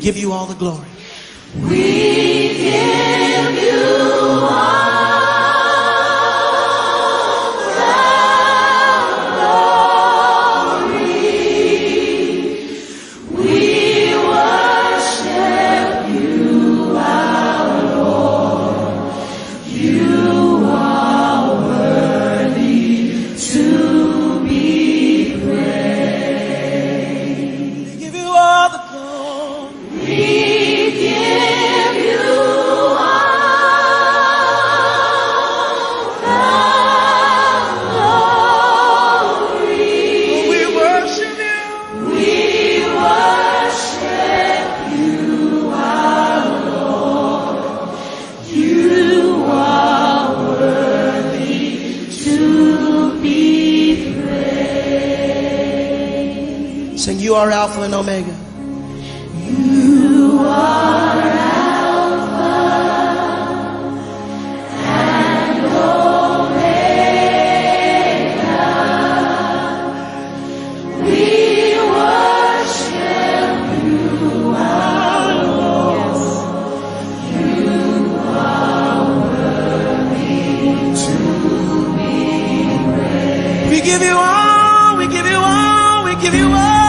give you all the glory. We give you all the glory. We worship you, our Lord. You are worthy to be praised. We give you all the glory. We give you all the glory. We worship you. We worship you, our Lord. You are worthy to be praised. Sing, you are Alpha and Omega. You are Alpha and Omega. We worship you, our Lord. You are worthy to be praised. We give you all, we give you all, we give you all.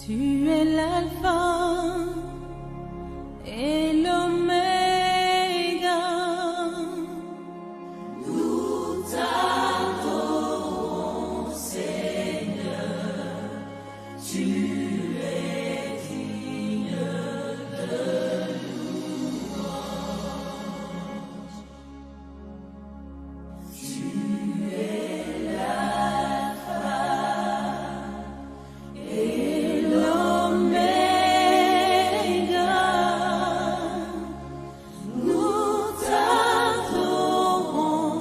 Tu es l'alpha et l'oméga. Nous t'adorons, Seigneur. Tu es digne de louange. Tu es l'alpha et l'oméga. Nous t'adorons,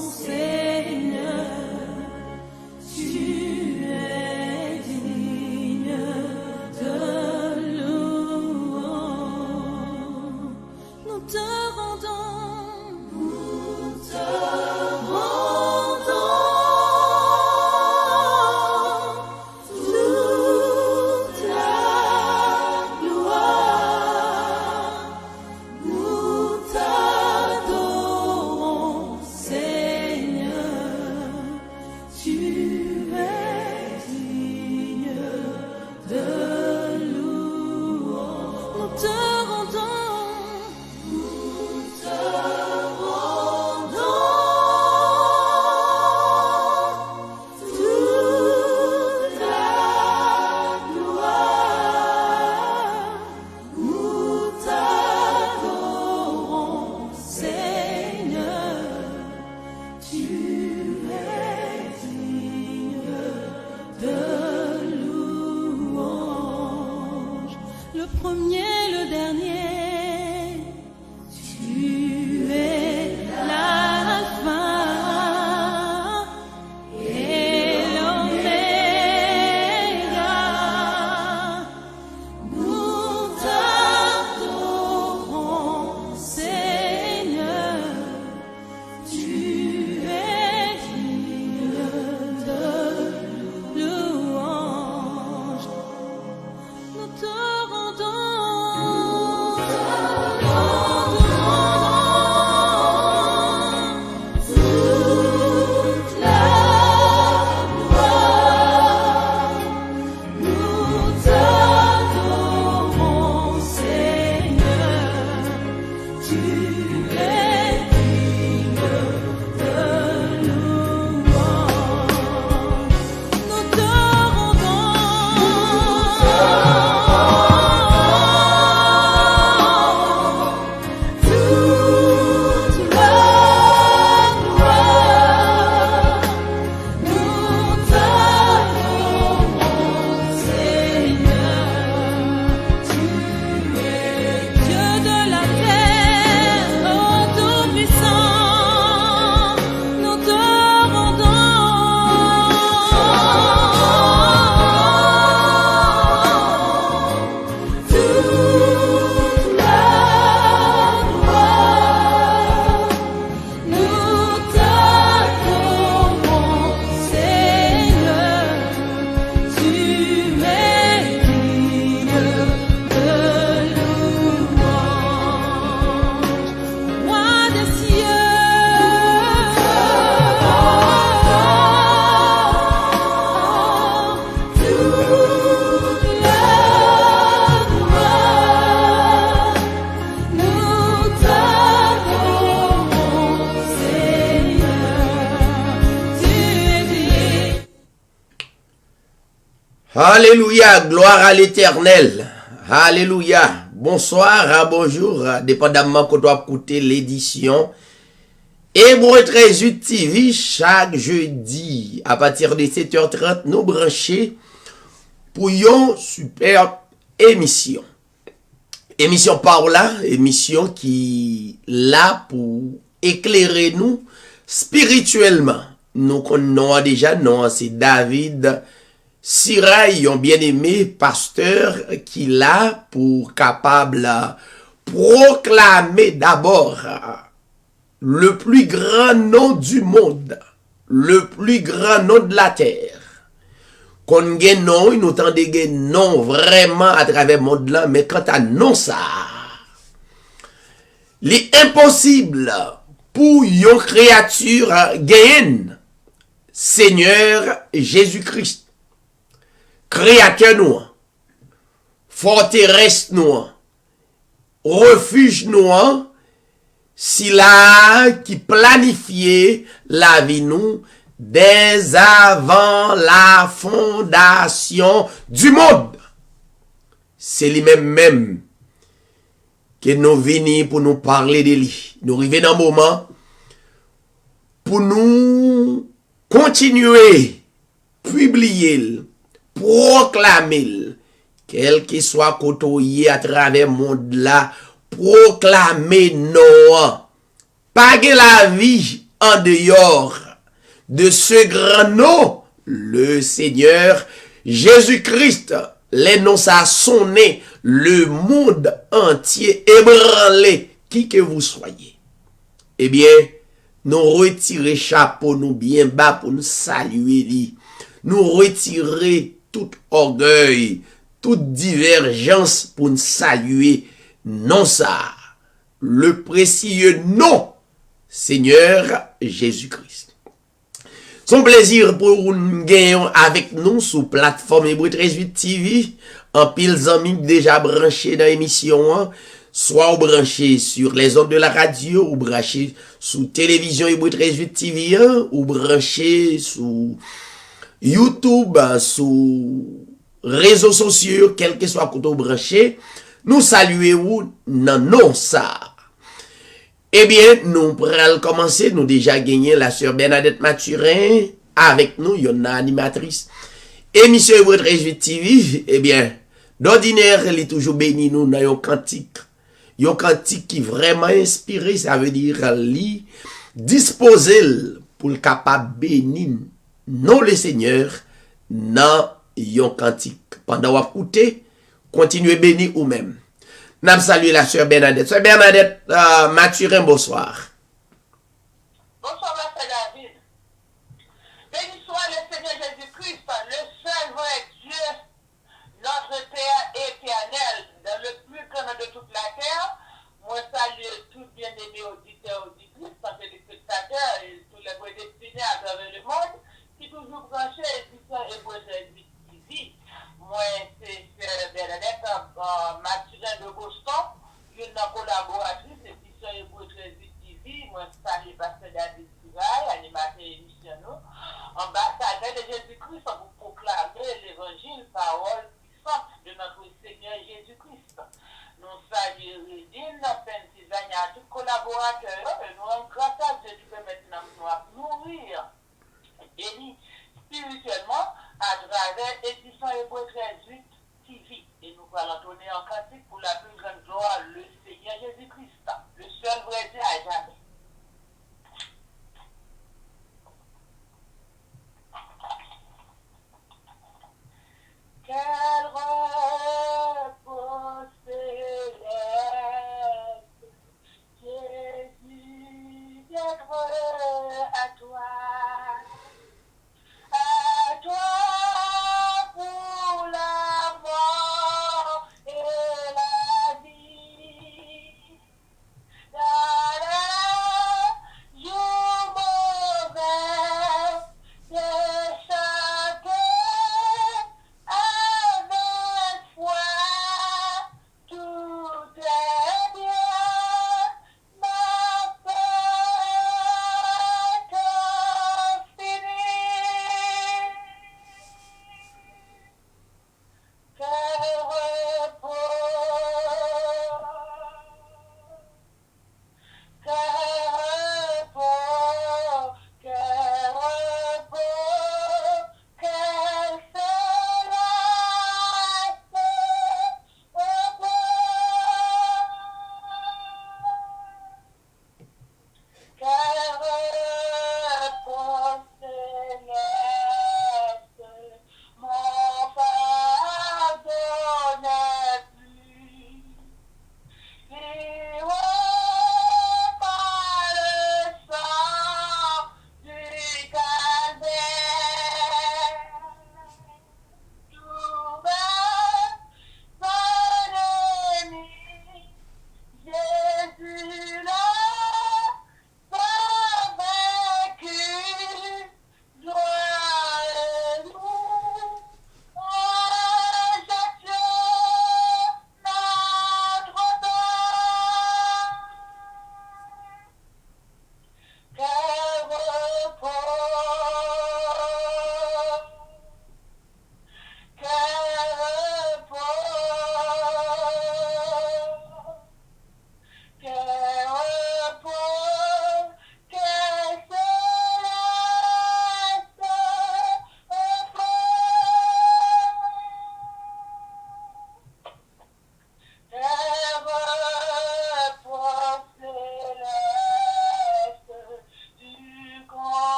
Seigneur. Tu es digne de louange. Nous te rendons, toute la gloire. Nous t'adorons, Seigneur. Tu es digne de louange. Nous te rendons, toute la gloire. Nous t'adorons, Seigneur. Tu es digne de louange. Le premier, le dernier. Tu es l'alpha et l'oméga. Nous t'adorons, Seigneur. Tu es digne de louange. Nous te rendons toute la gloire. Nous t'adorons, Seigneur. Tu es digne de louange. Nous te toute la gloire. Nous t'adorons, Seigneur. Tu es Dieu de la terre, oh Tout-Puissant. Nous te rendons toute la gloire. Nous t'adorons, Seigneur. Tu es digne de louange. Roi des toute la gloire. Nous t'adorons, Seigneur. Tu es digne. Alléluia, gloire à l'Éternel. Alléluia. Bonsoir, bonjour, dépendamment qu'on doit écouter l'édition Hébreu 13 TV chaque jeudi à partir de 7h30 nous brancher pour une super émission. Émission par là, émission qui là pour éclairer nous spirituellement. Nous connaissons déjà, non, c'est David Sirail, un bien-aimé pasteur qui là pour capable proclamer d'abord le plus grand nom du monde, le plus grand nom de la terre. Qu'on gen non, nous tendons gen non vraiment à travers le monde là, mais quand à non ça, l'impossible pour une créature gagne Seigneur Jésus-Christ, créateur nous. forteresse nous, refuge nous, si là qui planifiait la vie nous dès avant la fondation du monde. C'est lui-même que nous venons pour nous parler de lui. Nous arrivons dans un moment pour nous continuer, publier, proclamer, quel que soit côtoyé à travers le monde là, proclamer non. Pas que la vie en dehors de ce grand nom, le Seigneur Jésus-Christ. Les noms ça sonné, le monde entier ébranlé, qui que vous soyez. Eh bien, nous retirer chapeau nous bien bas pour nous saluer lui. Nous retirer tout orgueil, toute divergence pour nous saluer. Non ça, le précieux nom, Seigneur Jésus-Christ. Son plaisir pour nous gagner avec nous sur plateforme Hébreu 13.8 TV. En pile amis déjà branchés dans l'émission, soit ou branché sur les ondes de la radio, ou branché sur télévision Hébreu 13.8 TV, ou branché sur YouTube, sur réseaux sociaux, quel que soit côté branché. Nous saluons non non ça. Eh bien, nous pourrons commencer. Nous déjà gagné la sœur Bernadette Mathurin avec nous, il y a une animatrice. Émission Hébreu 13.8 TV, eh bien, d'ordinaire, elle est toujours béni nous dans un cantique. Un cantique qui vraiment inspiré, ça veut dire lui disposer pour le capable bénir non le Seigneur dans un cantique. Pendant que vous écoutez, continuez béni ou même. Nous saluons la sœur Bernadette. Sœur Bernadette Mathurin, bonsoir. Bonsoir, Master David. Béni soit le Seigneur Jésus-Christ, le seul vrai Dieu, notre Père éternel, dans le plus grand de toute la terre. Moi, salue tous bien-aimés auditeurs, auditrices, téléspectateurs et tous les prédestinés à travers le monde, qui toujours branchés et qui sont hébreux TV. Moi, c'est Bernadette Mathurin de Boston, une collaboratrice et qui sont hébreux TV. Moi, salue Pasteur David Sivaï, animateur émission, ambassadeur de Jésus-Christ pour proclamer l'évangile, parole puissante de notre Seigneur Jésus-Christ. Nous saluons Rédine, Pennsylvanie, à tous collaborateurs, et nous rendons grâce à Dieu qui peut maintenant nous nourrir, bénis spirituellement à travers l'édition Hébreu 13.8 TV. Et nous allons donner en cantique pour la plus grande gloire, le Seigneur Jésus-Christ, le seul vrai Dieu à jamais. Quel repos céleste, Jésus, d'être à toi pour la mort et la vie. Da, da,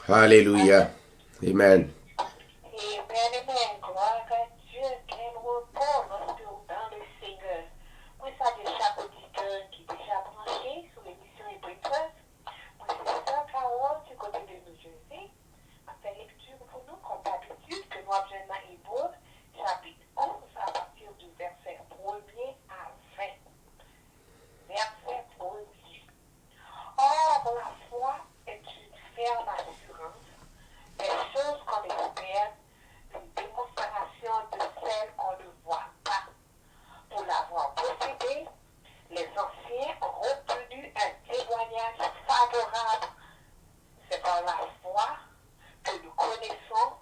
Alléluia. Amen. Et bien-aimé, gloire à Dieu, quel repos lorsque dans le Seigneur. Moi, ça de chaque auditeur qui est déjà branché sur l'émission Hébreu. Moi, c'est ça, Carole, du côté de New Jersey. On fait lecture pour nous, comme d'habitude, que nous avons dans Hébreu, chapitre 11, à partir du verset 1er à 20. Verset 1er. Or, la foi est une ferme assurance des choses qu'on espère, une démonstration de celles qu'on ne voit pas. Pour l'avoir possédé, les anciens ont obtenu un témoignage favorable. C'est par la foi que nous connaissons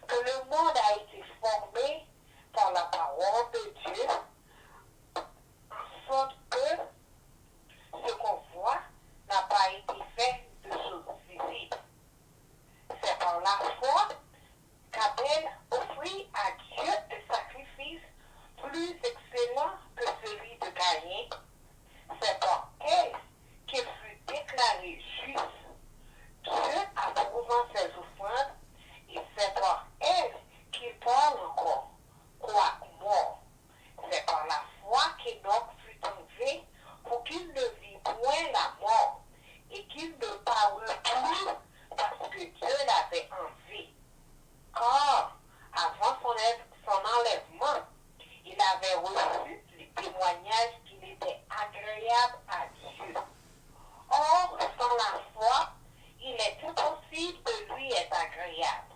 que le monde a été formé par la parole de Dieu, en sorte que ce qu'on voit n'a pas été fait de choses visibles. C'est par la foi qu'Abel offrit à Dieu un sacrifice plus excellent que celui de Caïn. C'est par elle qu'il fut déclaré juste, Dieu approuvant ses offrandes, et c'est par elle qu'il parle encore, quoique mort. C'est par la foi qu'Enoch fut enlevé pour qu'il ne vit point la mort et qu'il ne parut plus parce que Dieu l'avait enlevé. Car avant son enlèvement, il avait reçu les témoignages qu'il était agréable à Dieu. Or, sans la foi, il est impossible de lui être agréable.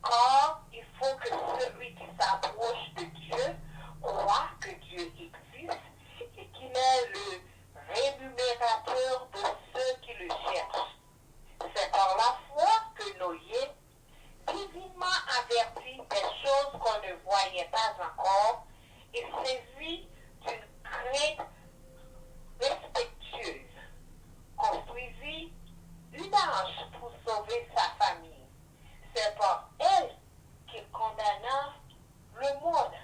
Car il faut que celui qui s'approche de Dieu croit que Dieu existe et qu'il est le rémunérateur de ceux qui le cherchent. C'est par la foi que Noé, divinement averti des choses qu'on ne voyait pas encore, et saisi d'une crainte respectueuse, construisit une arche pour sauver sa famille. C'est par elle qu'il condamna le monde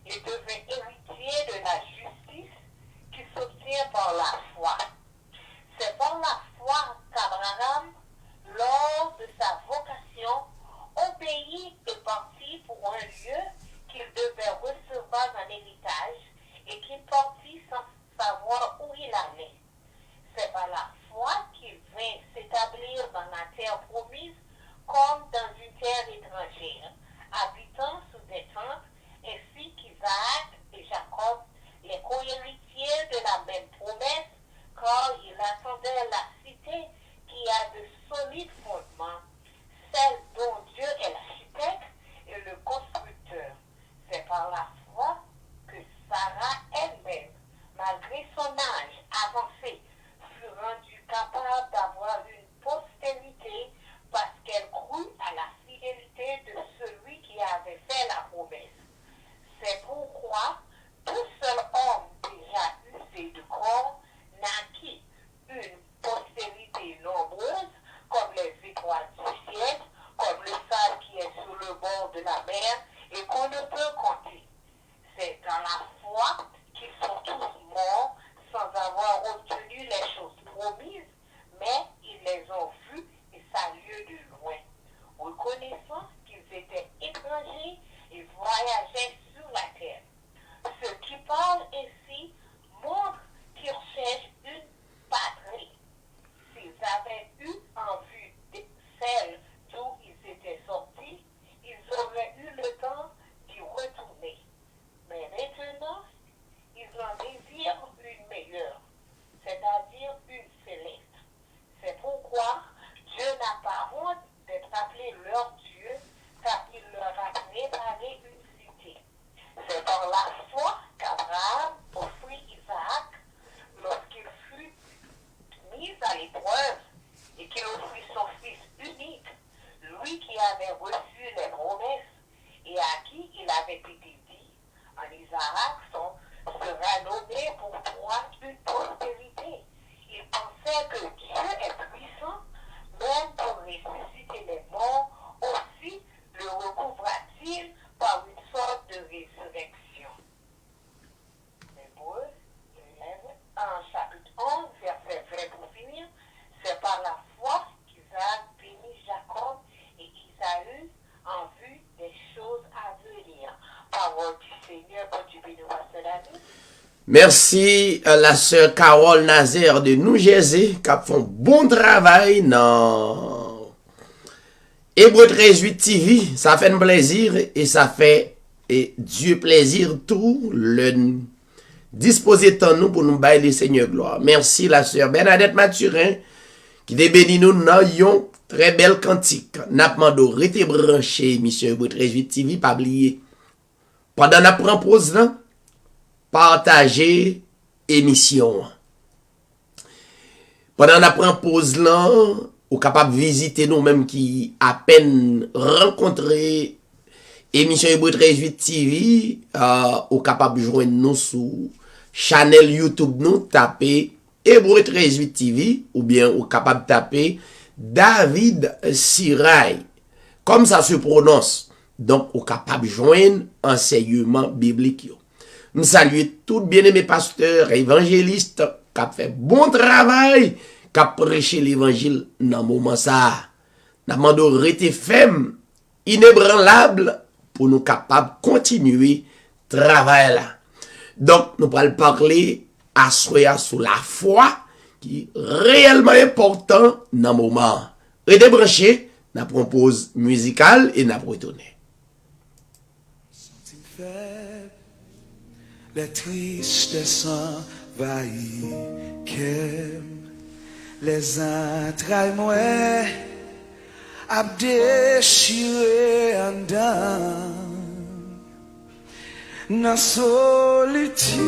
et devint héritier de la justice qui s'obtient par la foi. C'est par la foi qu'Abraham, lors de sa vocation, obéit et partit pour un lieu qu'il devait recevoir en héritage et qu'il partit sans savoir où il allait. C'est par la foi qu'il vint s'établir dans la terre promise comme dans une terre étrangère, habitant sous des tentes, ainsi qu'Isaac et Jacob, les co-héritiers de la même promesse, car il attendait la cité qui a de solides fondements, celle dont Dieu est l'architecte et le constructeur. C'est par la foi que Sarah elle-même, malgré son âge avancé, fut rendue capable d'avoir une postérité parce qu'elle crut à la fidélité de celui qui avait fait la promesse. C'est pourquoi tout seul homme déjà usé de corps naquit une postérité nombreuse comme les étoiles du ciel, comme le sable qui est sur le bord de la mer et qu'on ne peut compter. C'est dans la foi qu'ils sont tous morts sans avoir obtenu les choses promises, mais ils les ont vues et saluées de loin, reconnaissant qu'ils étaient étrangers et voyageaient sur la terre. Ceux qui parlent ainsi montrent qu'ils cherchent une patrie. S'ils avaient eu en vue celle d'où ils étaient sortis, ils auraient eu le temps d'y retourner. Mais maintenant, ils en désirent une meilleure, c'est-à-dire une céleste. C'est pourquoi Dieu n'a pas honte d'être appelé leur Dieu, car il leur a préparé une cité. C'est par la foi qu'Abraham offrit Isaac lorsqu'il fut mis à l'épreuve et qu'il offrit son fils unique, lui qui avait reçu les promesses et à qui il avait été dit, en Isaac sera nommé pour toi une postérité. Il pensait que Dieu est puissant, même pour ressusciter les morts, aussi le recouvra-t-il par une sorte de résurrection. Hébreux, en chapitre 11, verset 20 pour finir, c'est par la foi qu'Isaac bénit Jacob Merci à la sœur Carole Nazaire de New Jersey qui a fait un bon travail dans Hébreu 13.8 TV. Ça fait un plaisir et ça fait Dieu plaisir tout le disposer de nous pour nous bailler le Seigneur gloire. Merci la sœur Bernadette Mathurin qui te bénit nous dans yon très belle cantique. N'a demandé rester branché monsieur Hébreu 13.8 TV pas oublier. Pendant la prend pause là, partager émission. Pendant la prend pause là, ou capable visiter nous même qui à peine rencontrer émission Hébreu 13.8 TV, ou capable joindre nous sur channel YouTube nous taper Hébreu 13.8 TV ou bien ou capable taper David Siray. Comme ça se prononce. Donc ou capable joindre enseignement biblique. Nous saluons tout bien-aimés pasteurs, évangélistes, qui ont fait bon travail, qui ont prêché l'évangile dans le moment ça. Nous demandons de rester ferme, inébranlable, pour nous capables de continuer le travail là. Donc, nous allons parler à soi sur la foi, qui est réellement important dans le moment. Restez branchés, nous propose musicale et nous retourner. Les tristesses envahissent, les entrailles moi a déchiré en dedans. Dans solitude,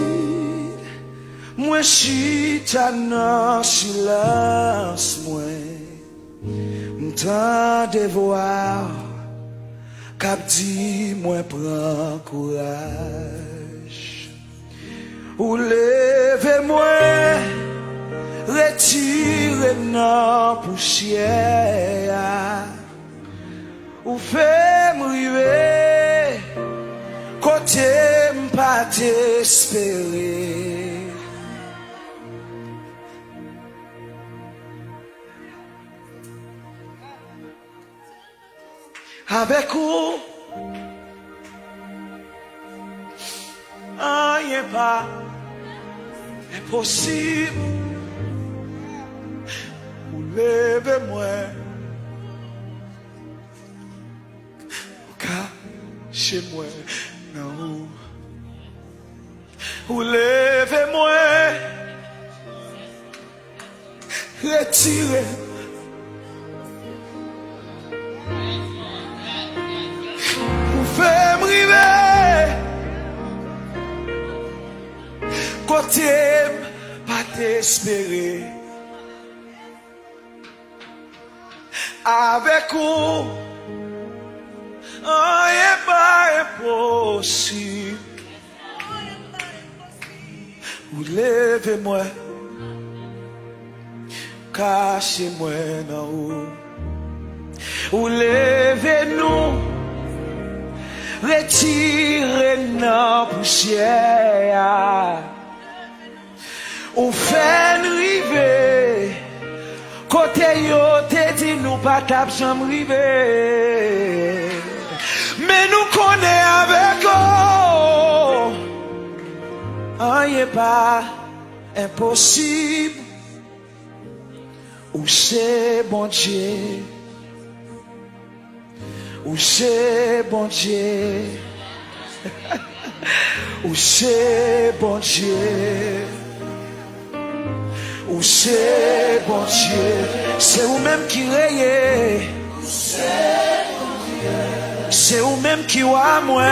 moi chita dans silence moi, m'tend de voir, cap dit moi prends courage. Ou levez-moi, retirez dans poussière, ou fais-moi river, côté m'pas t'espérer. Avec vous, rien pas impossible. Ou levez-moi, cachez-moi, non. Ou levez-moi, retirez. Ou faites-moi river, côté pas t'espérer. Avec vous, rien pas impossible. Ou levez-moi, cachez-moi dans haut. Ou levez-nous, retirez nos poussière. Ou faites river, côté yo te dit nous pas tap jamais river. Mais nous connaît avec eux, rien pas impossible. Ou c'est bon Dieu, ou c'est bon Dieu, ou c'est bon Dieu. Ou c'est bon Dieu, c'est vous-même qui rayez. C'est vous-même qui voit moi.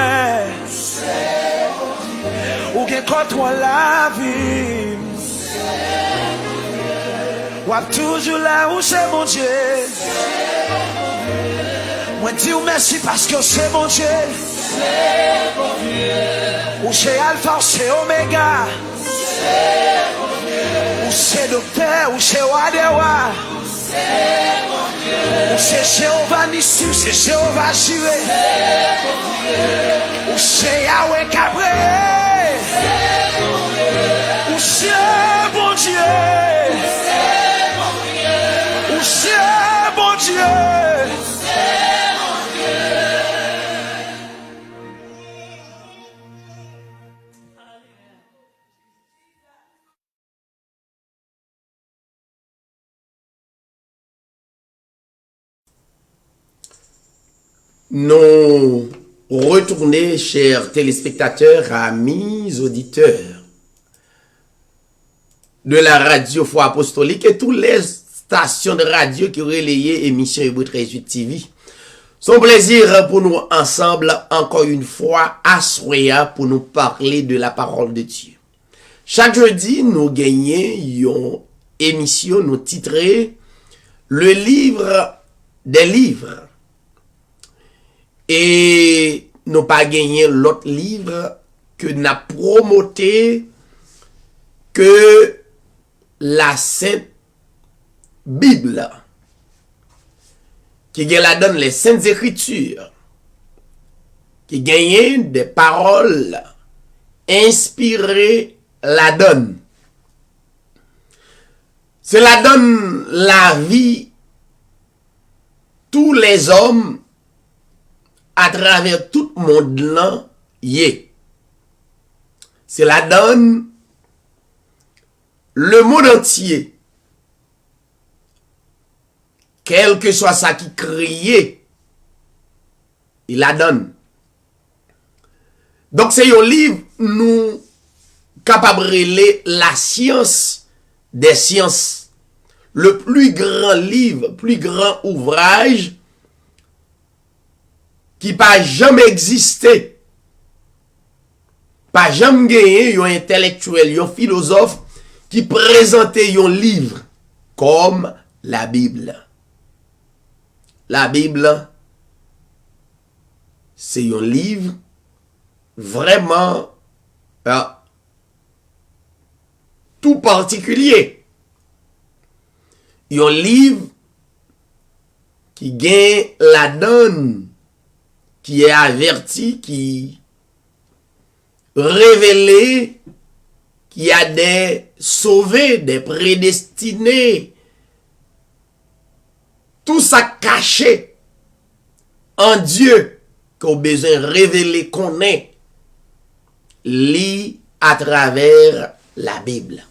Ou qui contre la vie. Ou toujours là où c'est mon Dieu. Moi dis merci parce que c'est mon Dieu. Ou c'est Alpha, ou c'est Oméga. Ou c'est docteur, ou c'est Wadewa. Ou c'est Jéhovah Nissi, ou c'est Jéhovah Jireh. Ou c'est Yahweh Cabré. Ou c'est bon Dieu. Ou c'est bon Dieu. nous retourner, chers téléspectateurs, amis, auditeurs de la radio Foi Apostolique et toutes les stations de radio qui relayaient émission Hébreu 13 TV. Son plaisir pour nous ensemble, encore une fois, à Soya pour nous parler de la parole de Dieu. Chaque jeudi, nous gagnons une émission, nous titrée Le livre des livres. Et nous pas gagné l'autre livre que n'a promoté que la Sainte Bible, qui la donne les Saintes Écritures, qui gagne des paroles inspirées la donne. Cela donne la vie tous les hommes à travers tout le monde là, Cela donne le monde entier, quel que soit ça qui criait, il la donne. Donc c'est un livre nous capable de lire la science des sciences, le plus grand livre, plus grand ouvrage qui pas jamais existé, pas jamais gagné un intellectuel, un philosophe qui présentait un livre comme la Bible. La Bible, c'est un livre vraiment tout particulier. Un livre qui gagne la donne, qui est averti, qui révélé, qui a des sauvés, des prédestinés, tout ça caché en Dieu qu'on a besoin de révéler qu'on est, lit à travers la Bible.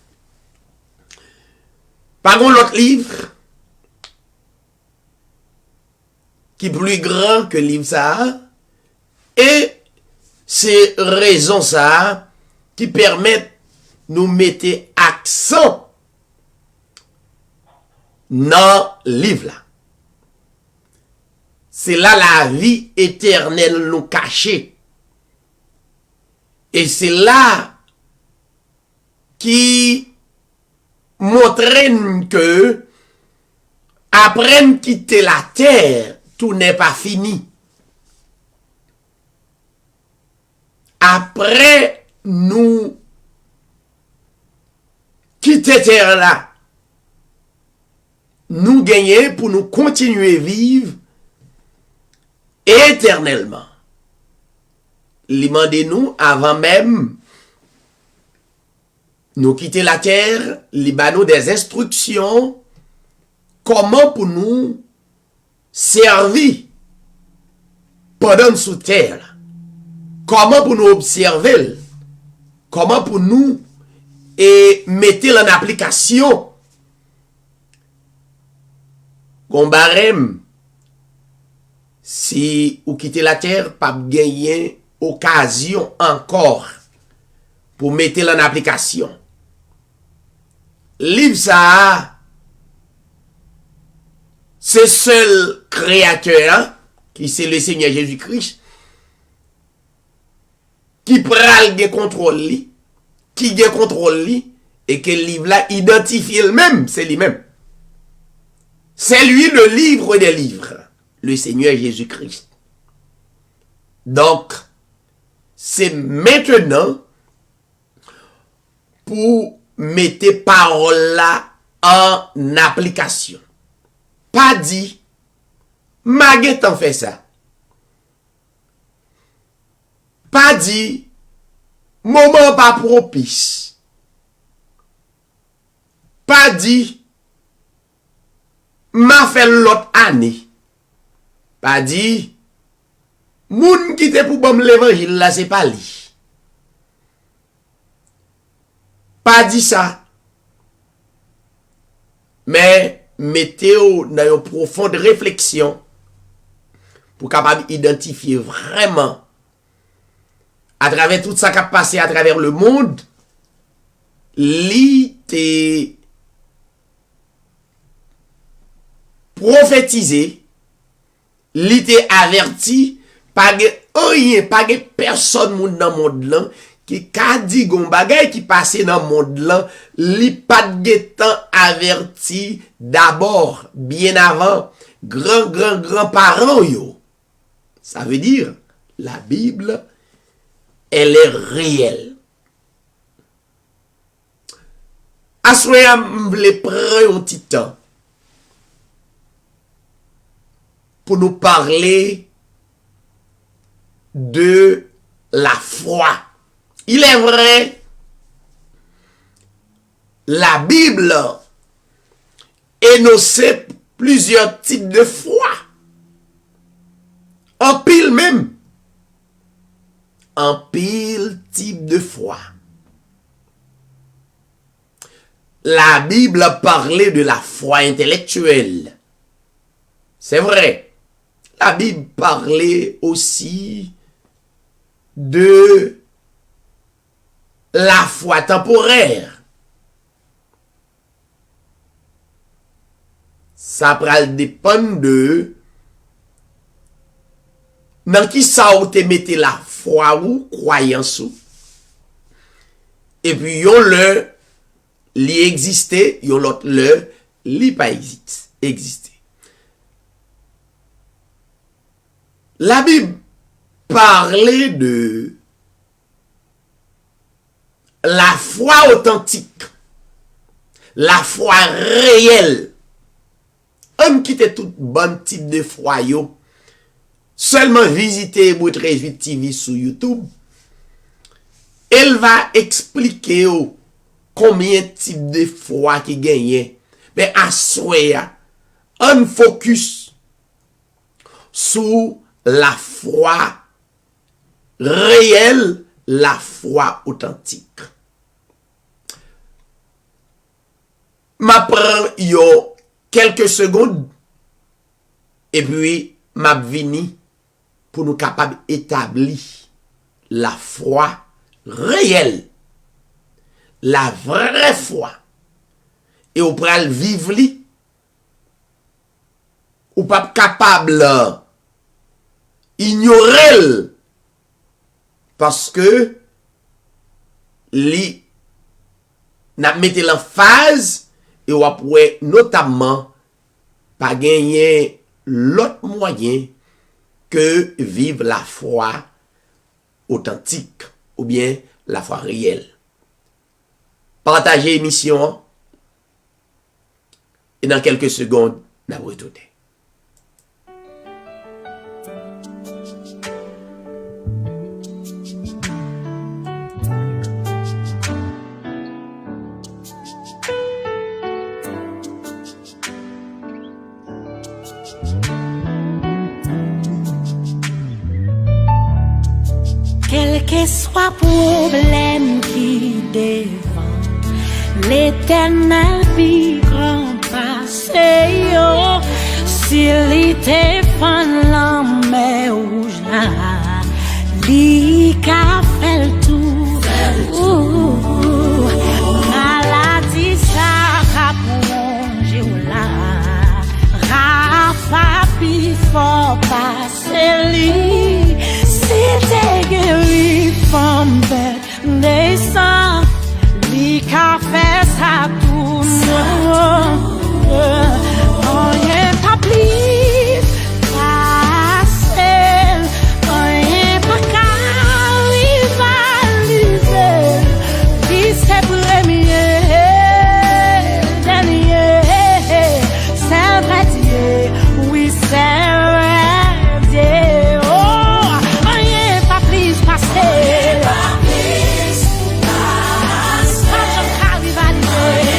Par contre, l'autre livre, qui est plus grand que le livre ça, et c'est raison ça qui permettent nous mettre accent dans le livre là. C'est là la vie éternelle nous cachée. Et c'est là qui montre que après quitter la terre, tout n'est pas fini. Après nous quitter terre là, nous gagner pour nous continuer vivre éternellement. Demandez-nous avant même nous quitter la terre, nous des instructions comment pour nous servir pendant sous terre, comment pour nous observer, comment pour nous et mettre en application qu'on barème si vous quittez la terre, pas gagner occasion encore pour mettre en application. Livre ça, c'est seul créateur, qui c'est le Seigneur Jésus-Christ, qui pral de contrôle li, qui de contrôle li, et que le livre là identifie lui-même, c'est lui-même. C'est lui le livre des livres, le Seigneur Jésus-Christ. Donc, c'est maintenant pour mettre parole là en application. Pas dit, Maguette en fait ça. Pas dit, moment pas propice. Pas dit, m'a fait l'autre année. Pas dit, moun qui te pour bon l'évangile là, c'est pas lui. Pas dit ça. Mais mettez-vous dans une profonde réflexion pour capable identifier vraiment à travers tout ça qui a passé à travers le monde, li te prophétisé, li te averti, pas de rien, pas de personne moun dans le monde là qui ka di gon bagay qui passe dans le monde là, li pas de temps averti d'abord, bien avant, grand parents yo. Ça veut dire, la Bible, elle est réelle. Assoya m'vle prendre un petit temps pour nous parler de la foi. Il est vrai, la Bible énonce plusieurs types de foi. En pile même. En pile type de foi. La Bible parlait de la foi intellectuelle. C'est vrai. La Bible parlait aussi de la foi temporaire. Ça pral dépendre de dans qui ça ou te mette la foi ou croyance ou. Et puis yon le li existait, yon l'autre le li pas existait. La Bible parlait de la foi authentique, la foi réelle. On quitte tout bon type de foi yo. Seulement visiter Hébreu 13 TV sur YouTube. Elle va expliquer combien de types de foi qui gagne. Mais à souhait, on focus sur la foi réelle, la foi authentique. M'apprend yo quelques secondes et puis m'a vini pour nous capables d'établir la foi réelle, la vraie foi, et au pral vivre li, ou pas capable ignorer parce que li n'a mette l'emphase et ou après notamment pas gagner l'autre moyen que vivre la foi authentique ou bien la foi réelle. Partagez l'émission et dans quelques secondes, nous allons retourner. Quel que soit problème qui devant l'Éternel vit grand passé yo. S'il était fan la mer rouge là, li ka fait le tour. Maladie ça ka plongé ou là, Rafa pi fort passer li. Si guéri femme bête descend, li ka fait sa tourne. Rien pas plus facile, rien pas qu'à rivaliser. Puis c'est premier, dernier, c'est vrai Dieu, oui c'est vrai Dieu. Oh, rien pas plus facile, pas qu'à rivaliser.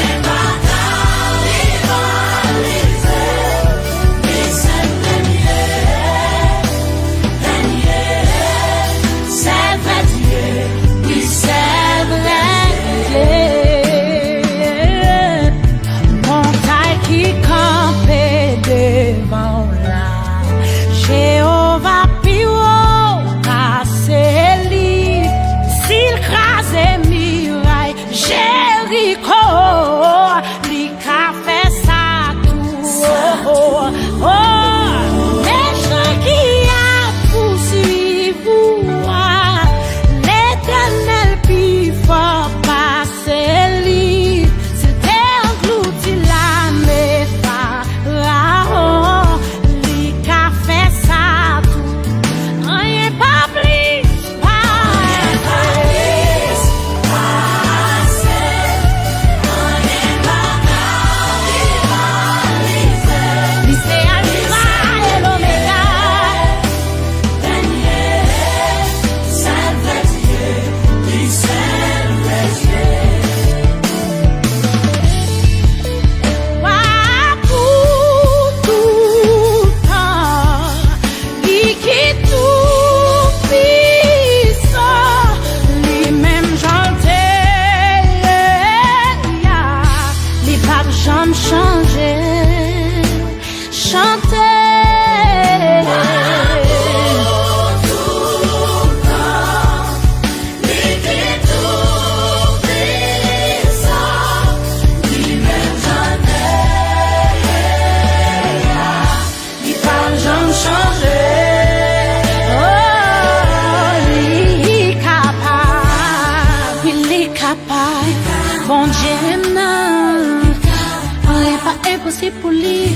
sorti pour lui.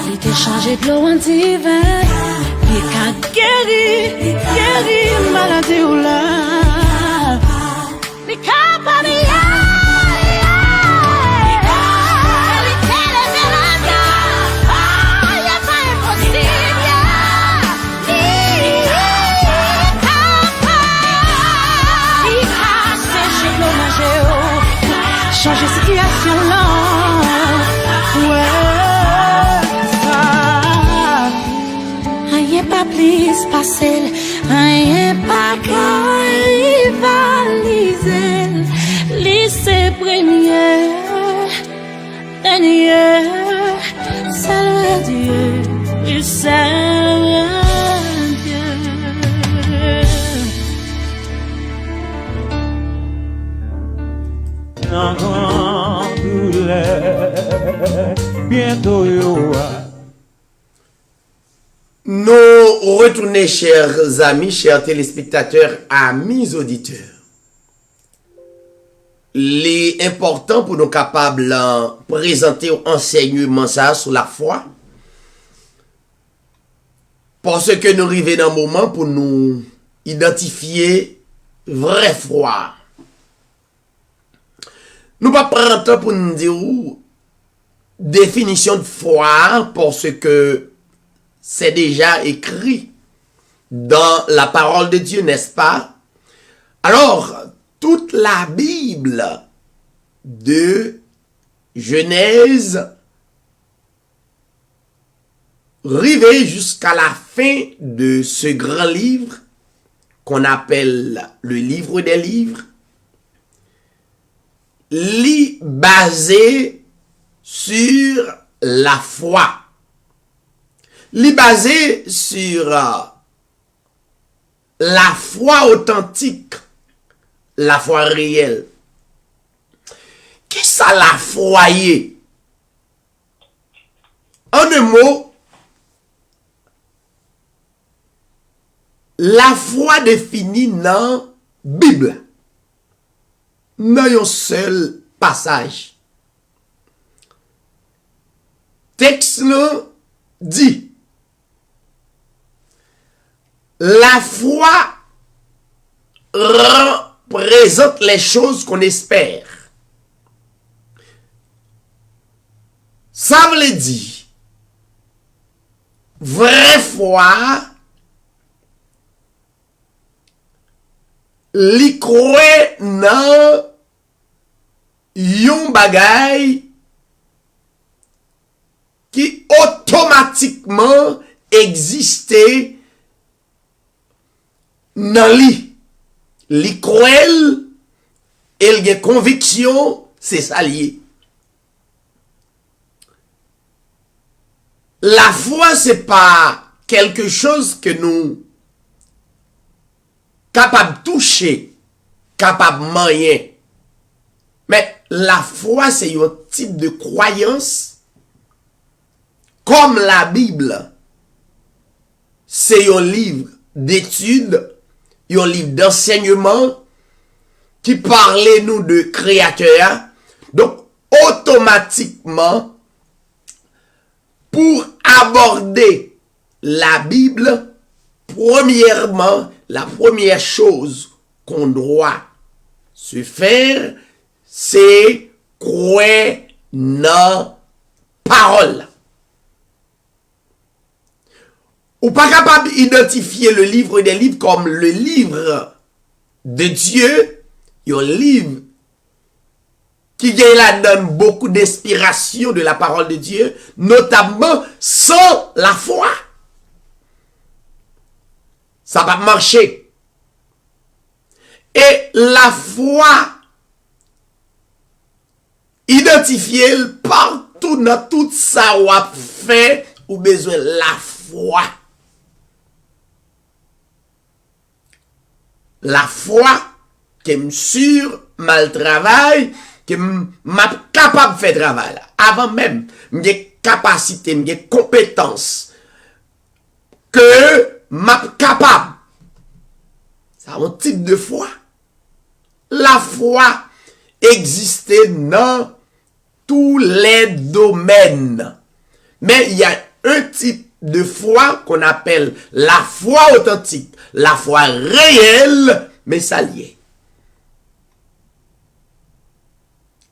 Il était changé de l'eau en divin. Il a guéri, maladie ou là. Il a pas changer situation là, ouais, ça. Rien pas plus facile, rien pas rivaliser. Lycée première, dernière, salut Dieu, il salut Dieu. Nous retournons, chers amis, chers téléspectateurs, amis auditeurs. L'important pour nous capables de présenter enseignement ça sur la foi. Parce que nous arrivons dans un moment pour nous identifier vraie foi. Nous ne pas prendre temps pour nous dire définition de foi parce que c'est déjà écrit dans la parole de Dieu, n'est-ce pas? Alors, toute la Bible de Genèse arrivée jusqu'à la fin de ce grand livre qu'on appelle le livre des livres, lit basé sur la foi. Lit basé sur la foi authentique, la foi réelle. Qui ça la foi est? En un mot, la foi définie dans la Bible. Dans un seul passage. Texte dit, la foi représente les choses qu'on espère. Ça veut dire, vraie foi, li croit dans yon bagay qui automatiquement existait dans li. Li croit, elle a conviction, c'est ça lié. La foi, c'est pas quelque chose que nous capable de toucher, capable de manier. Mais la foi, c'est un type de croyance, comme la Bible, c'est un livre d'études, un livre d'enseignement, qui parlait nous de créateur. Donc, automatiquement, pour aborder la Bible, premièrement, la première chose qu'on doit se faire, c'est croire dans parole. Ou pas capable d'identifier le livre des livres comme le livre de Dieu, un livre qui donne beaucoup d'inspiration de la parole de Dieu, notamment sans la foi. Ça va marcher. Et la foi, identifier partout dans tout ça ou a fait, ou besoin la foi. La foi, qui est sûr, mal travail, qui m'a capable de faire travail. Avant même, j'ai capacité, j'ai compétence, que m'a capable. C'est un type de foi. La foi existait dans tous les domaines Mais il y a un type de foi qu'on appelle la foi authentique, la foi réelle, mais ça lié.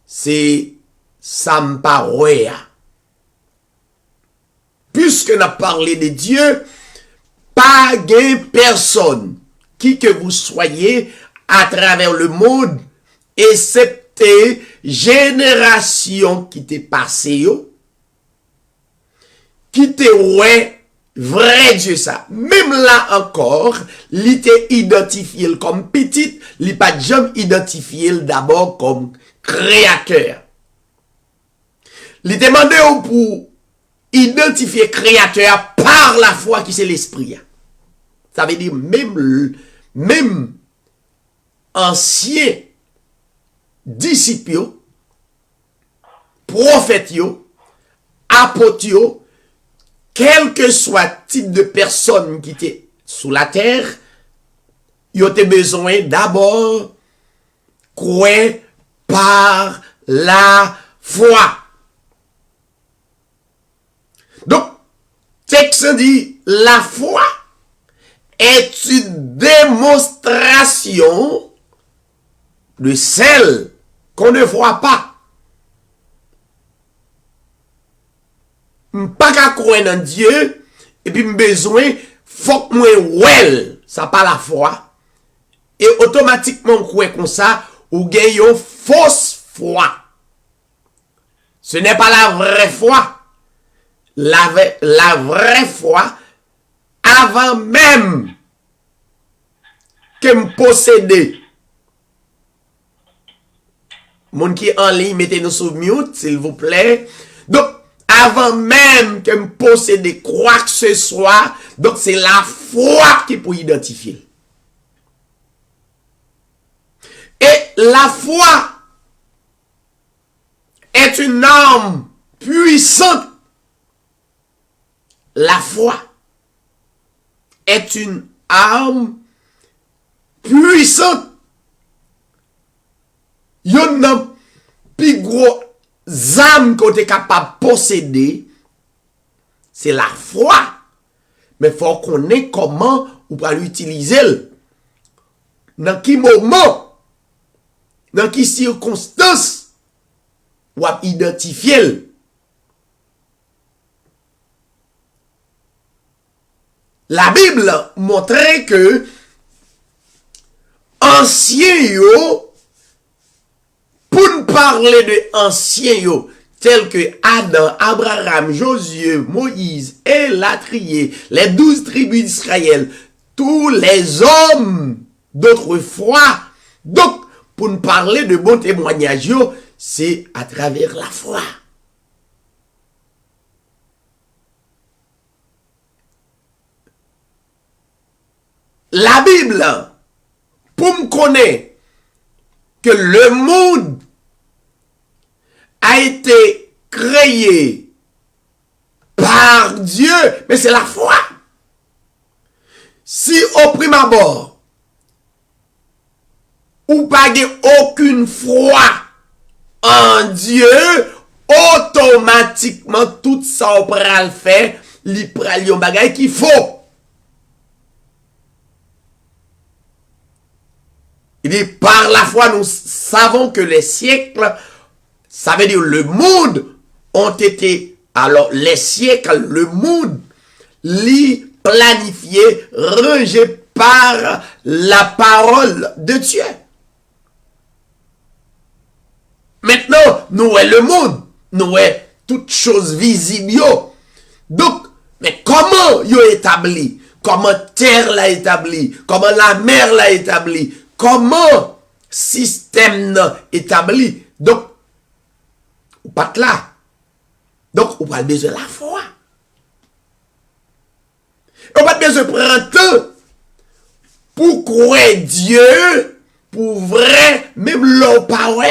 C'est Samparoya. Puisque nous avons parlé de Dieu, pas de personne, qui que vous soyez à travers le monde, excepté génération qui t'est passée, qui te ouais vrai Dieu ça. Même là encore, il te identifié comme petit, il pas jamais identifié d'abord comme créateur. Il demandé pour identifier créateur par la foi qui c'est l'esprit. Ça veut dire même ancien disciples, prophètes, apôtres, quel que soit type de personne qui était sous la terre, ils ont besoin d'abord croire par la foi. Donc, texte dit, la foi est une démonstration de celle qu'on ne voit pas. Pas qu'à croire dans Dieu, et puis besoin, faut que moi, well, ça pas la foi. Et automatiquement, croire comme ça, ou gagne une fausse foi. Ce n'est pas la vraie foi. La vraie foi, avant même que me posséder. Mon qui est en ligne, mettez-nous sous mute, s'il vous plaît. Donc, avant même que me posséder quoi que ce soit, donc c'est la foi qui peut identifier. Et la foi est une arme puissante. La foi est une arme puissante. Yon nan plus gros âme qu'on est capable de posséder, c'est la foi. Mais il faut qu'on ait comment on va l'utiliser. Dans quel moment, dans quelle circonstance, on va identifier. La Bible montrait que ancien yo, pour nous parler de anciens yo, tels que Adam, Abraham, Josué, Moïse, et Latrier, les 12 tribus d'Israël, tous les hommes d'autrefois. Donc, pour nous parler de bons témoignages, yo, c'est à travers la foi. La Bible, pour me connaître que le monde a été créé par Dieu, mais c'est la foi. Si au prime abord, ou pas aucune foi en Dieu, automatiquement tout ça on pral le faire, li pral yon bagay qu'il faut. Il dit, par la foi, nous savons que les siècles, ça veut dire le monde, ont été, alors les siècles, le monde, planifié, rangé par la parole de Dieu. Maintenant, nous est le monde, nous est toutes choses visibles. Donc, mais comment yo établi? Comment terre l'a établi? Comment la mer l'a établi? Comment système établi? Donc, ou pas là. Donc, on pas besoin de la foi. On pas besoin de prendre temps pour croire Dieu, pour vrai, même leur parole.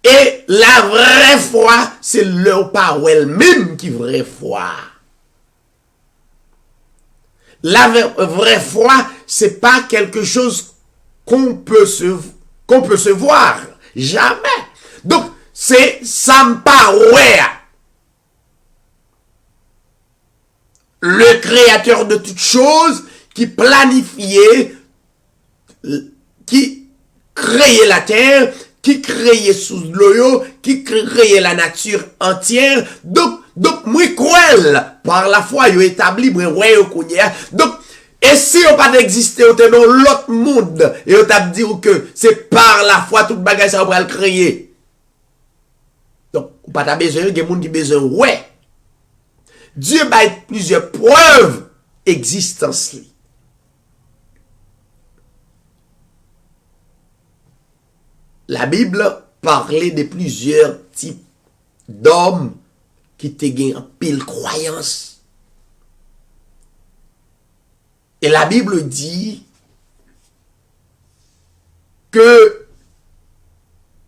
Et la vraie foi, c'est leur parole même qui est vraie foi. La vraie foi, c'est pas quelque chose qu'on peut se voir. Jamais. Donc, c'est Samparoya. le créateur de toutes choses, qui planifiait, qui créait la terre, qui créait sous l'eau, qui créait la nature entière. Donc, moi, cruel, par la foi, il établi, moi, ouais, donc, et si on pas d'exister, on est dans l'autre monde, et on t'a dit que c'est par la foi, toute bagage, ça va le créer. Donc, ou pas t'as besoin, il y a des gens qui ont besoin, ouais. Dieu va être plusieurs preuves existence. La Bible parlait de plusieurs types d'hommes qui te gagnent en pile croyance. Et la Bible dit que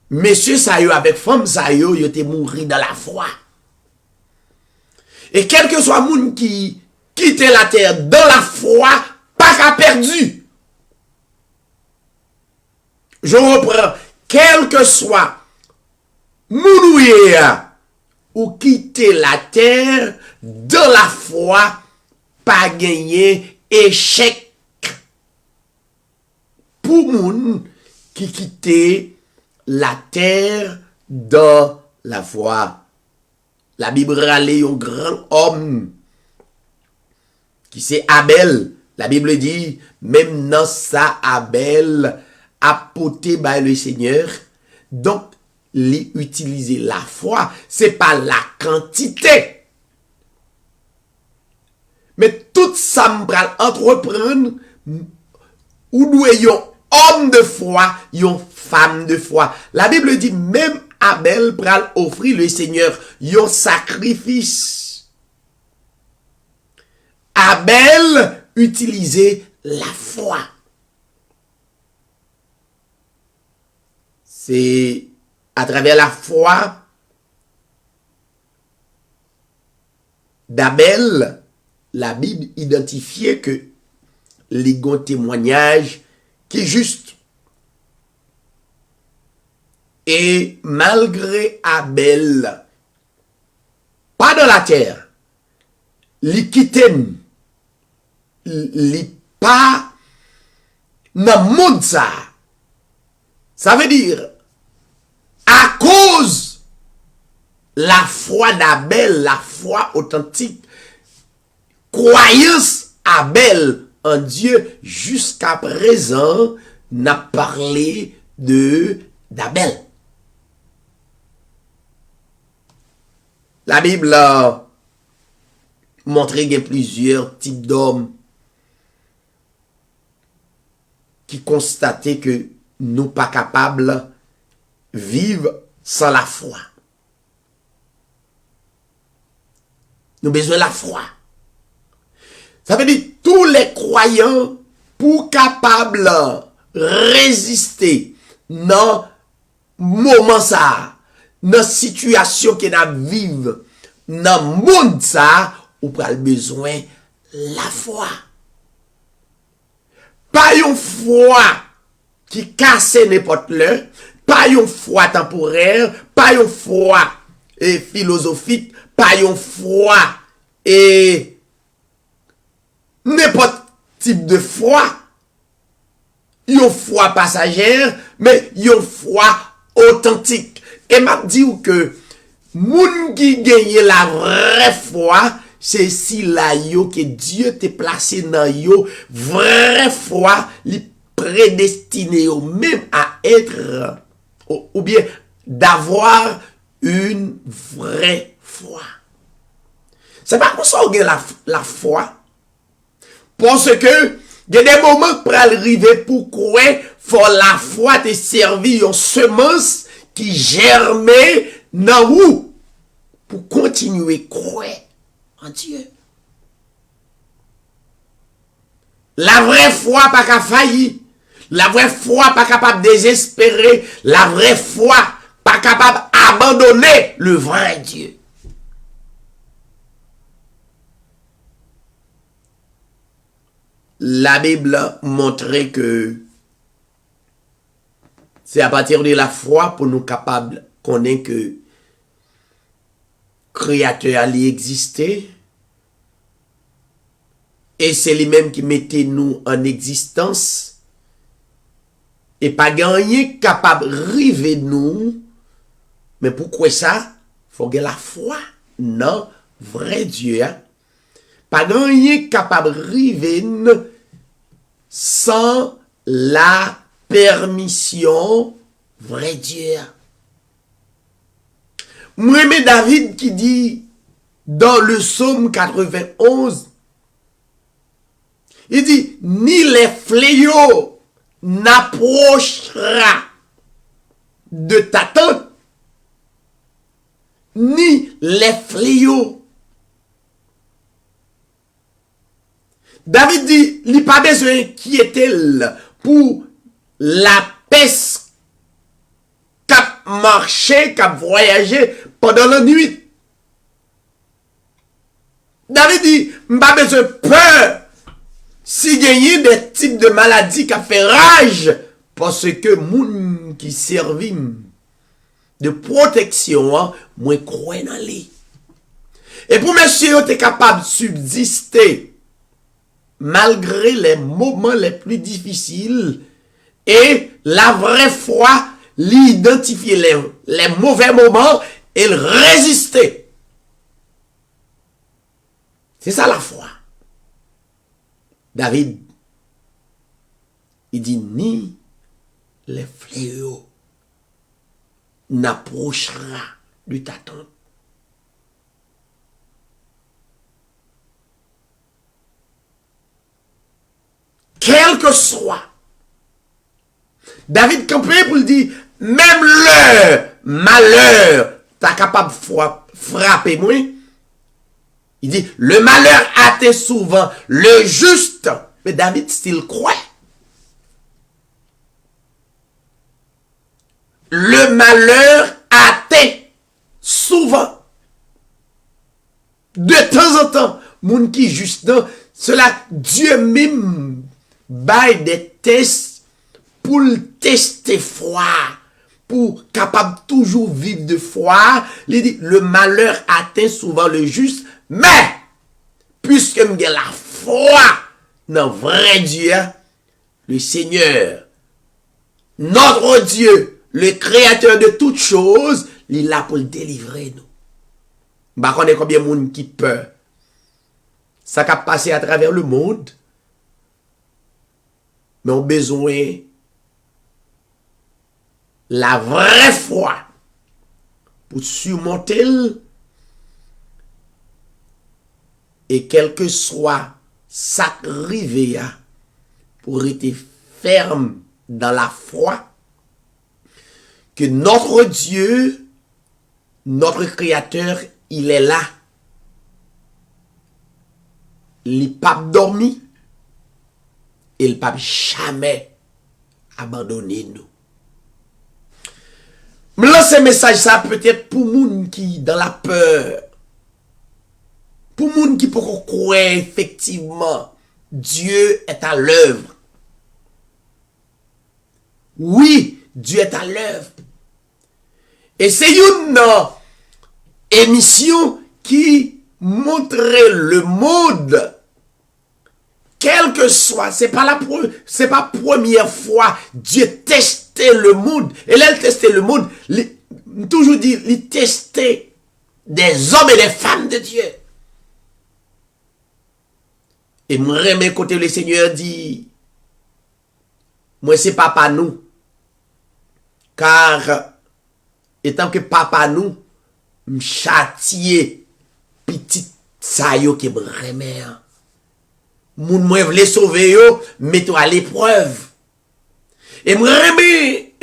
messieurs ça yo avec femmes ça yo te mouri dans la foi. Et quel que soit moun qui quitte la terre dans la foi, pas qu'à perdu. Je reprends, quel que soit moun ou quitter la terre dans la foi, pas gagner échec. Pour moun qui quitte la terre dans la foi. La Bible râle un grand homme qui c'est Abel. La Bible dit, même dans ça, Abel a porté par le Seigneur. Donc, les utiliser la foi, c'est pas la quantité. Mais tout ça m'pral entreprendre, ou nous ayons homme de foi, yon femme de foi. La Bible dit, même Abel pral offrir le Seigneur yon sacrifice. Abel utilisait la foi. C'est à travers la foi d'Abel, la Bible identifiait que les bons témoignages qui est juste. Et malgré Abel, pas dans la terre, li kiten, li pas dans le monde ça. Ça veut dire, à cause la foi d'Abel, la foi authentique, croyance Abel en Dieu, jusqu'à présent, n'a parlé d'Abel. La Bible a montré qu'il y a plusieurs types d'hommes qui constataient que nous pas capables de vivre sans la foi. Nous avons besoin de la foi. Ça veut dire tous les croyants pour capables résister dans moment ça, dans situation que nous vivons, dans le monde ça, ou pas besoin la foi. Pas une foi qui casse n'importe l'heure, pas une foi temporaire, pas une foi philosophique, pas une foi et n'importe type de foi. Une foi passagère, mais une foi authentique. Et m'a dit que moun qui gagne la vraie foi, c'est si la yo que Dieu t'a placé dans yo, vraie foi, li prédestiné yo même à être, ou bien d'avoir une vraie foi. C'est pas pour ça qu'on a la foi. Parce que, il y a des moments pour arriver pour quoi, faut la foi te servir une semence qui germait dans vous pour continuer à croire en Dieu. La vraie foi pas qu'à faillir. La vraie foi pas capable de désespérer. La vraie foi pas capable d'abandonner le vrai Dieu. La Bible montrait que c'est à partir de la foi pour nous capables connaître que le Créateur allait exister, Et c'est lui-même qui mettait nous en existence. Et pas gagner capable de river nous. Mais pourquoi ça? Faut que la foi, non, vrai Dieu. Hein? Pas gagner capable de river nous sans la permission, vrai Dieu. Moi, mais David qui dit dans le psaume 91, il dit, ni les fléaux n'approchera de ta tente, ni les fléaux. David dit, il n'y a pas besoin d'inquiéter pour la peste cap marché, cap voyager pendant la nuit. David dit, pas besoin de peur si gagner des types de maladies qui fait rage parce que moun qui servit de protection, moi crois dans lui. Et pour monsieur tu es capable de subsister malgré les moments les plus difficiles et la vraie foi, l'identifier les mauvais moments et le résister. C'est ça la foi. David, il dit, ni les fléaux n'approchera de ta tente. Quel que soit. David campé pour le dire, même le malheur, t'as capable de frapper moi. Il dit, le malheur atteint souvent le juste. Mais David style croit. Le malheur atteint souvent. De temps en temps, moun qui juste non, cela Dieu même bail des tests pour tester foi, pour capable toujours vivre de foi. Il dit, le malheur atteint souvent le juste, mais puisque j'ai la foi dans vrai Dieu, le Seigneur, notre Dieu, le créateur de toutes choses, il est là pour le délivrer nous. Bah, on est combien de monde qui peur. Ça a passé à travers le monde. Mais on a besoin la vraie foi pour surmonter et quel que soit ça arrivé pour être ferme dans la foi que notre Dieu, notre Créateur, il est là. Il n'est pas dormi. Il ne peut jamais abandonner nous. Me lance un message ça peut-être pour moun qui dans la peur. Pour moun qui peut croire effectivement Dieu est à l'œuvre. Oui, Dieu est à l'œuvre. Et c'est une émission qui montrait le monde, quel que soit, c'est pas première fois Dieu testait le monde. Et là, il testait le monde, toujours dit, il testait des hommes et des femmes de Dieu. Et moi, remets côté le Seigneur dit, moi c'est papa nous. Car, étant que papa nous, m'châtier petit sa yo qui me remet. Moun mwen vle sauver yo, mets-toi à l'épreuve. Et me remet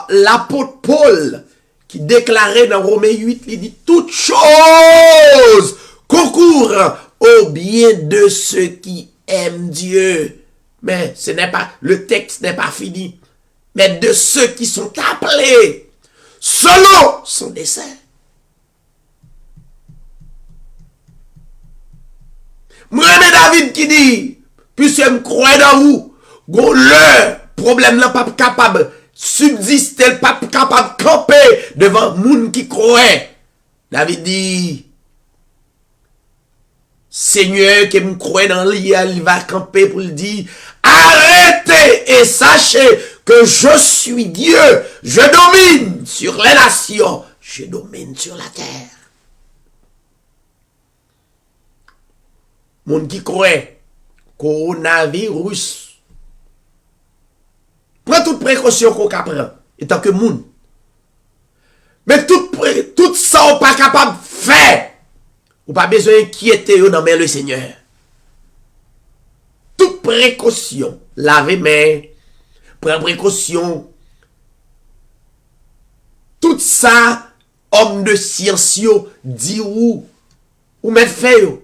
l'apôtre Paul qui déclarait dans Romains 8, il dit toutes choses concourent au bien de ceux qui aiment Dieu. Mais ce n'est pas, le texte n'est pas fini. Mais de ceux qui sont appelés selon son dessein. Moi, David qui dit, puisque je crois dans vous, le problème n'est pas capable subsister, pas capable de camper devant moun qui croit. David dit, Seigneur qui me croit dans lui, il va camper pour le dire, arrêtez et sachez que je suis Dieu, je domine sur les nations, je domine sur la terre. Moun qui croit, coronavirus, prends toute précaution qu'on prend, étant que moun. Mais tout ça, on pas capable de faire. Ou pas besoin d'inquiéter dans le Seigneur. Toute précaution, laver main, prendre précaution. Tout ça, homme de science, dit ou mettre fait.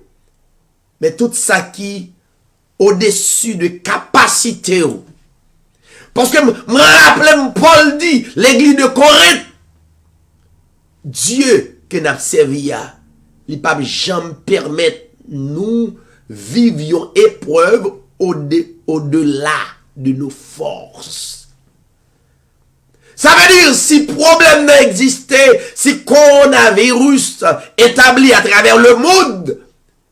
Mais tout ça qui au-dessus de capacité. Parce que me rappelle Paul dit, l'église de Corinthe, Dieu que nous avons servi, il ne peut pas jamais permettre nous vivions épreuve au-delà de nos forces. Ça veut dire, si problème n'existait, si coronavirus établi à travers le monde,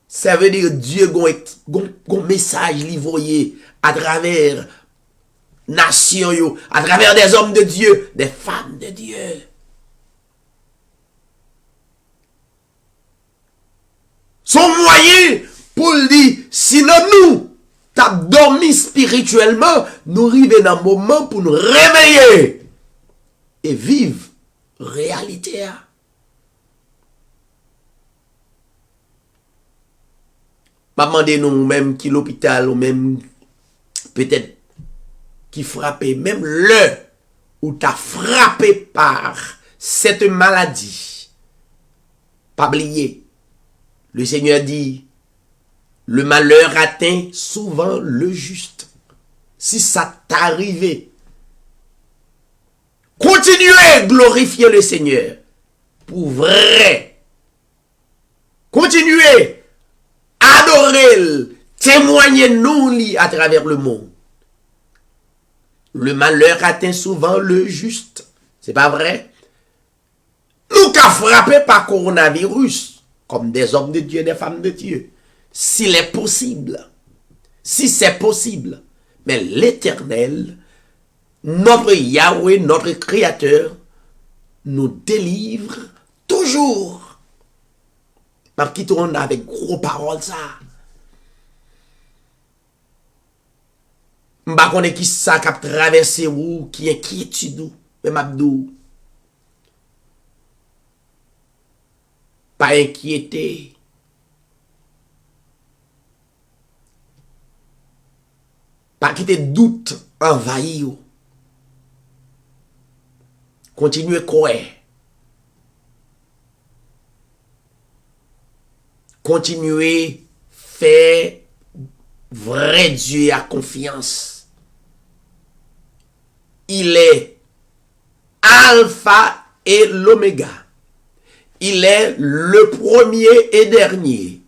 ça veut dire Dieu a un message livré à travers nations, à travers des hommes de Dieu, des femmes de Dieu. Son moyen pour dire, sinon nous, t'as dormi spirituellement, nous arrivons dans un moment pour nous réveiller et vivre réalité. Pas demander nous même qui l'hôpital ou même peut-être qui frappé, même le où t'as frappé par cette maladie. Pas oublier. Le Seigneur dit, le malheur atteint souvent le juste. Si ça t'arrive, continuez à glorifier le Seigneur. Pour vrai. Continuez à adorer, témoigner nous à travers le monde. Le malheur atteint souvent le juste. C'est pas vrai? Nous qu'a frappé par coronavirus. Comme des hommes de Dieu, des femmes de Dieu. S'il est possible. Si c'est possible. Mais l'Éternel, notre Yahweh, notre Créateur, nous délivre toujours. Parce qu'il tourne avec gros paroles ça. M'a connaît qui ça qui a traversé ou qui inquiétude ou même Abdou. Pas inquiété. Pas quitter doute envahi. Continuez à croire. Continuez à faire vrai Dieu à confiance. Il est Alpha et l'Oméga. Il est le premier et dernier.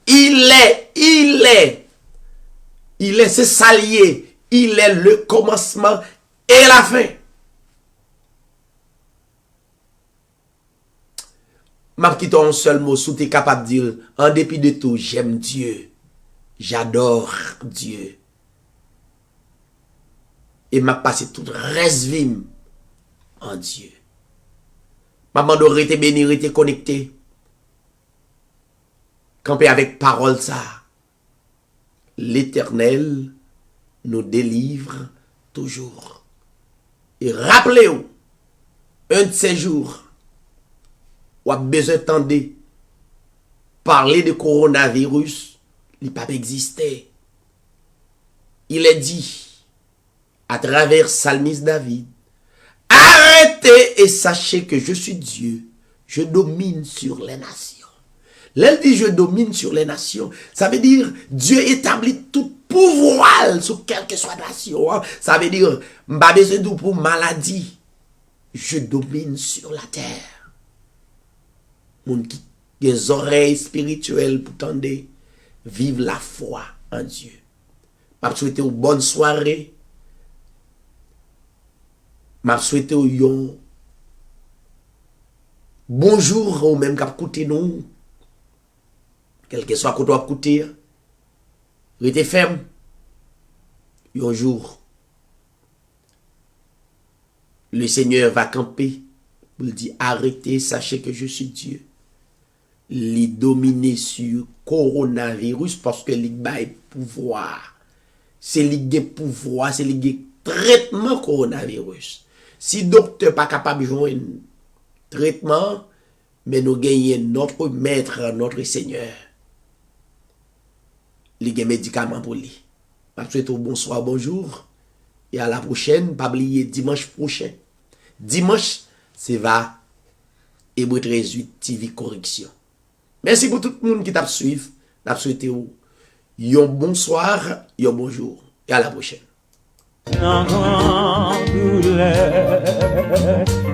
Il est, c'est salier. Il est le commencement et la fin. M'a quitté un seul mot, si tu es capable de dire, en dépit de tout, j'aime Dieu. J'adore Dieu. Et m'a passé tout reste vie en Dieu. Maman doit rester béni, rester connecté. Camper avec parole ça. L'Éternel nous délivre toujours. Et rappelez-vous, un de ces jours, ou a besoin d'entendre parler de coronavirus, il n'a pas existé. Il est dit, à travers Psalmiste David, arrêtez et sachez que je suis Dieu, je domine sur les nations. L'elle dit je domine sur les nations, ça veut dire Dieu établit tout pouvoir sur quelle que soit nation. Ça veut dire, m'pas besoin de pour maladie, je domine sur la terre. Mon qui a des oreilles spirituelles pour tendre, vive la foi en Dieu. Je souhaite une bonne soirée. Je souhaite un bonjour ou même cap côté nous. quel que soit côté côté, restez ferme. Un jour, le Seigneur va camper pour dire arrêtez, sachez que je suis Dieu. Les dominer sur coronavirus parce que les bail pouvoir. C'est les pouvoir, c'est les traitement coronavirus. Si docteur pas capable de jouer un traitement, mais nous gagnons notre maître, notre Seigneur. Les médicaments pour lui. Je vous souhaite bonsoir, bonjour. Et à la prochaine. Pas oublier dimanche prochain. Dimanche, c'est va Hébreu 13 TV Correction. Merci pour tout le monde qui t'a suivi. Je souhaite un bonsoir, un bonjour. Et à la prochaine. Nan gran douleur,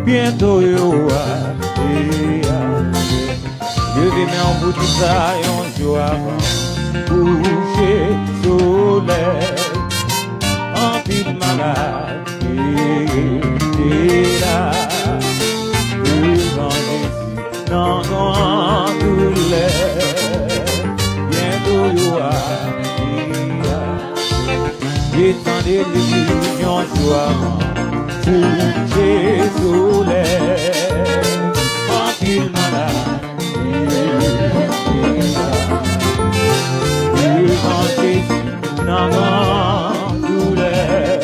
bientôt yo a, je vais m'en bout de ça un jour avant, coucher soleil, en pile malade, et là, devant Jésus, nan gran douleur, bientôt yo a, étendez l'illusion joie, coucher soleil, en pile malade, devant Jésus, dans grande douleur,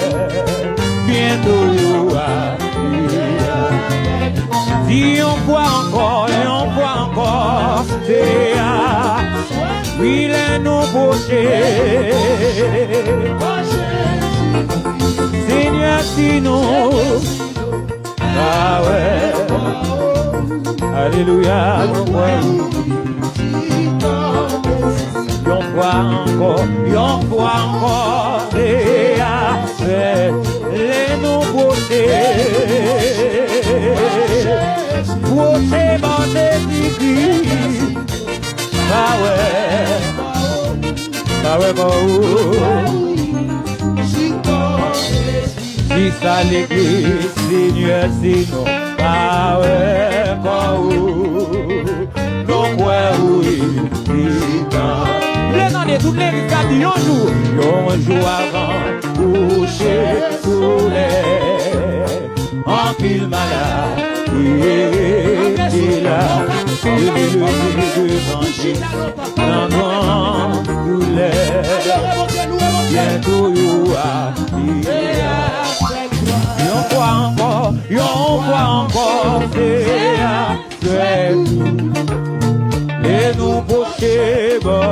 bientôt you are. Si on voit encore, et on voit encore, c'est oui, les nouveautés. Seigneur, sinon, ah ouais, alléluia, on voit encore, les nouveautés. Pour ces bandes d'église, ah ouais, si ça l'église, Seigneur, sinon, ah ouais, non, ouais, oui, les années, toutes les risques, un jour avant, coucher soleil, en pile malade, et là, devant Jésus, dans grande douleur, bientôt you are. On voit encore, c'est tout, et nous pocher, bon.